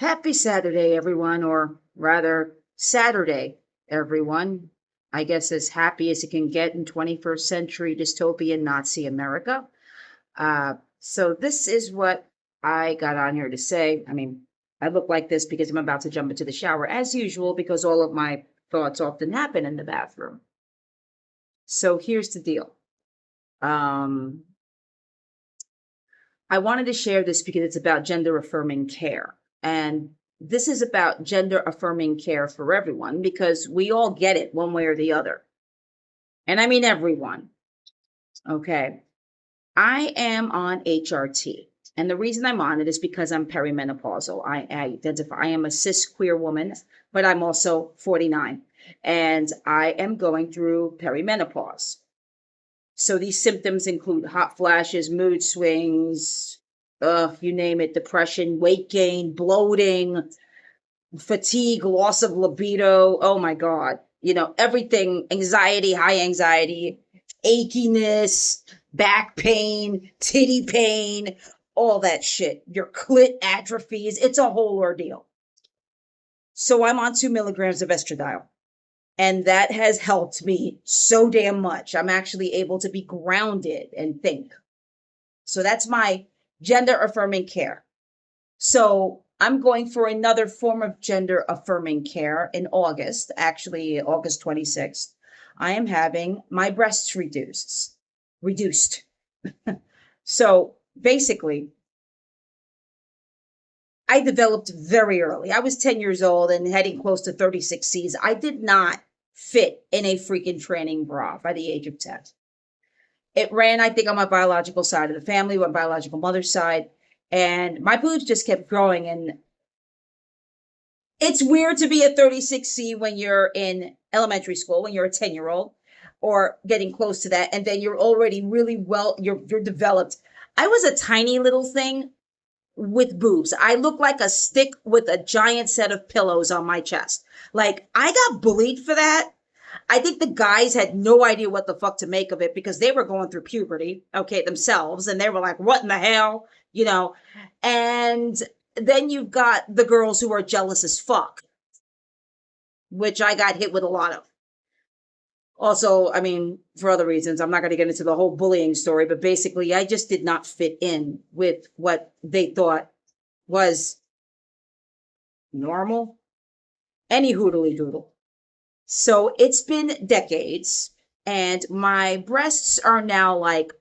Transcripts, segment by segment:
Happy Saturday, everyone, or rather, Saturday, everyone. I guess as happy as it can get in 21st century dystopian Nazi America. So, this is what I got on here to say. I look like this because I'm about to jump into the shower, as usual, because all of my thoughts often happen in the bathroom. So, here's the deal. Um, I wanted to share this because it's about gender affirming care. And this is about gender affirming care for everyone because we all get it one way or the other. And I mean everyone. Okay. I am on HRT. And the reason I'm on it is because I'm perimenopausal. I identify, I am a cis queer woman, but I'm also 49. And I am going through perimenopause. So these symptoms include hot flashes, mood swings, you name it, depression, weight gain, bloating, fatigue, loss of libido. Oh my God. Everything, anxiety, high anxiety, achiness, back pain, titty pain, all that shit. Your clit atrophies. It's a whole ordeal. So I'm on 2 milligrams of estradiol. And that has helped me so damn much. I'm actually able to be grounded and think. So that's my gender affirming care. So I'm going for another form of gender affirming care in August, actually August 26th. I am having my breasts reduced. So basically, I developed very early. I was 10 years old and heading close to 36 Cs. I did not fit in a freaking training bra by the age of 10. It ran, I think, on my biological side of the family, my biological mother's side, and my boobs just kept growing. And it's weird to be a 36C when you're in elementary school, when you're a 10-year-old or getting close to that, and then you're already really well, you're developed. I was a tiny little thing with boobs. I look like a stick with a giant set of pillows on my chest. Like, I got bullied for that. I think the guys had no idea what the fuck to make of it because they were going through puberty, okay, themselves. And they were like, what in the hell? And then you've got the girls who are jealous as fuck, which I got hit with a lot of. Also, for other reasons, I'm not going to get into the whole bullying story, but basically, I just did not fit in with what they thought was normal. Any hoodly doodle. So it's been decades, and my breasts are now like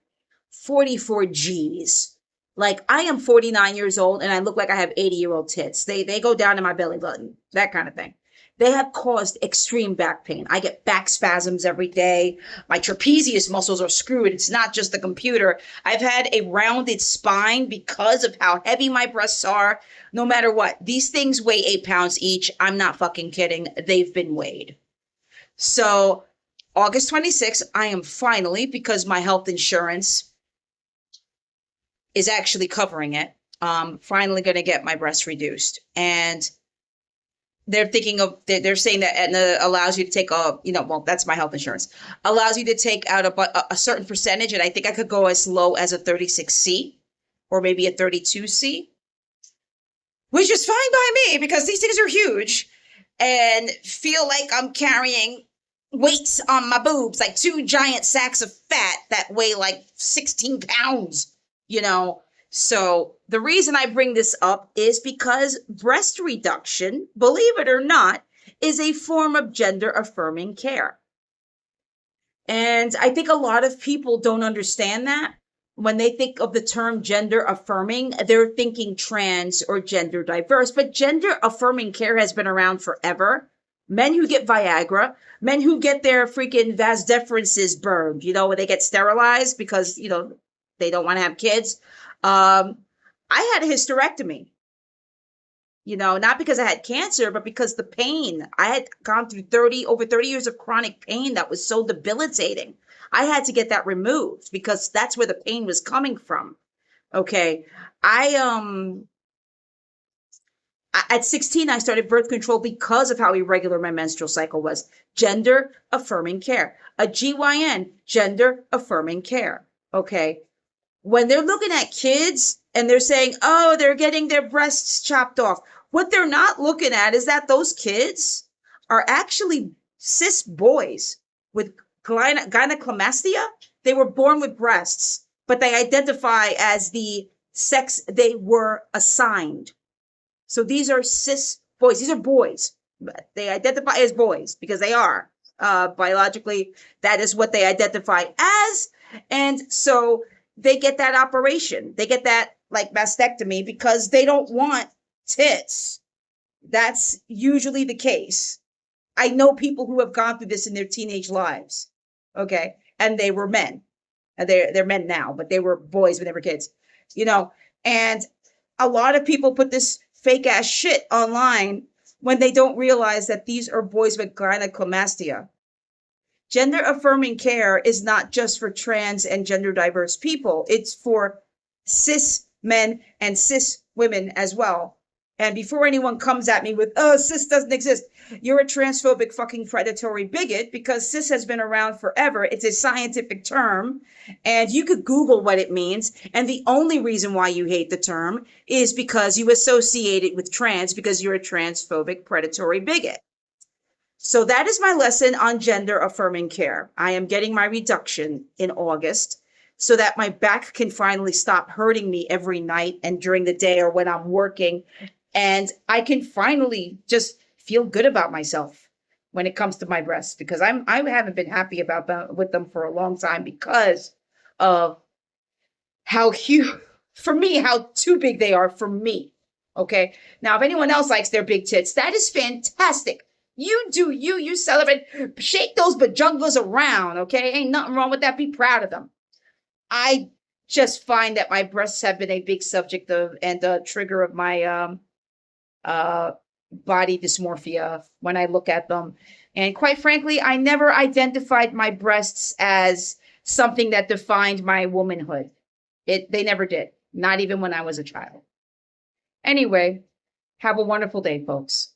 44 G's. Like, I am 49 years old, and I look like I have 80-year-old tits. They go down to my belly button, that kind of thing. They have caused extreme back pain. I get back spasms every day. My trapezius muscles are screwed. It's not just the computer. I've had a rounded spine because of how heavy my breasts are. No matter what, these things weigh 8 pounds each. I'm not fucking kidding. They've been weighed. So August 26th, I am finally, because my health insurance is actually covering it, finally going to get my breasts reduced. And they're saying that Aetna allows you to take that's my health insurance, allows you to take out a certain percentage. And I think I could go as low as a 36C or maybe a 32C, which is fine by me because these things are huge and feel like I'm carrying weights on my boobs, like 2 giant sacks of fat that weigh like 16 pounds, So the reason I bring this up is because breast reduction, believe it or not, is a form of gender affirming care. And I think a lot of people don't understand that. When they think of the term gender affirming, they're thinking trans or gender diverse, but gender affirming care has been around forever. Men who get Viagra, men who get their freaking vas deferences burned, where they get sterilized because, they don't want to have kids. I had a hysterectomy, not because I had cancer, but because the pain. I had gone through over 30 years of chronic pain that was so debilitating. I had to get that removed because that's where the pain was coming from. Okay. At 16, I started birth control because of how irregular my menstrual cycle was. Gender affirming care. A GYN, gender affirming care. Okay. When they're looking at kids and they're saying, oh, they're getting their breasts chopped off. What they're not looking at is that those kids are actually cis boys with gynecomastia. They were born with breasts, but they identify as the sex they were assigned. So these are cis boys. These are boys. They identify as boys because they are. Biologically, that is what they identify as. And so they get that operation. They get that like mastectomy because they don't want tits. That's usually the case. I know people who have gone through this in their teenage lives. Okay. And they were men. They're men now, but they were boys when they were kids, you know. And a lot of people put this fake ass shit online when they don't realize that these are boys with gynecomastia. Gender affirming care is not just for trans and gender diverse people. It's for cis men and cis women as well. And before anyone comes at me with, oh, cis doesn't exist, you're a transphobic fucking predatory bigot, because cis has been around forever. It's a scientific term, and you could Google what it means. And the only reason why you hate the term is because you associate it with trans, because you're a transphobic predatory bigot. So that is my lesson on gender affirming care. I am getting my reduction in August so that my back can finally stop hurting me every night and during the day or when I'm working. And I can finally just feel good about myself when it comes to my breasts, because I haven't been happy about them with them for a long time because of how huge, for me, how too big they are for me. Okay. Now, if anyone else likes their big tits, that is fantastic. You do you celebrate, shake those bajungas around. Okay. Ain't nothing wrong with that. Be proud of them. I just find that my breasts have been a big subject of and a trigger of my body dysmorphia when I look at them. And quite frankly, I never identified my breasts as something that defined my womanhood. They never did, not even when I was a child. Anyway, have a wonderful day, folks.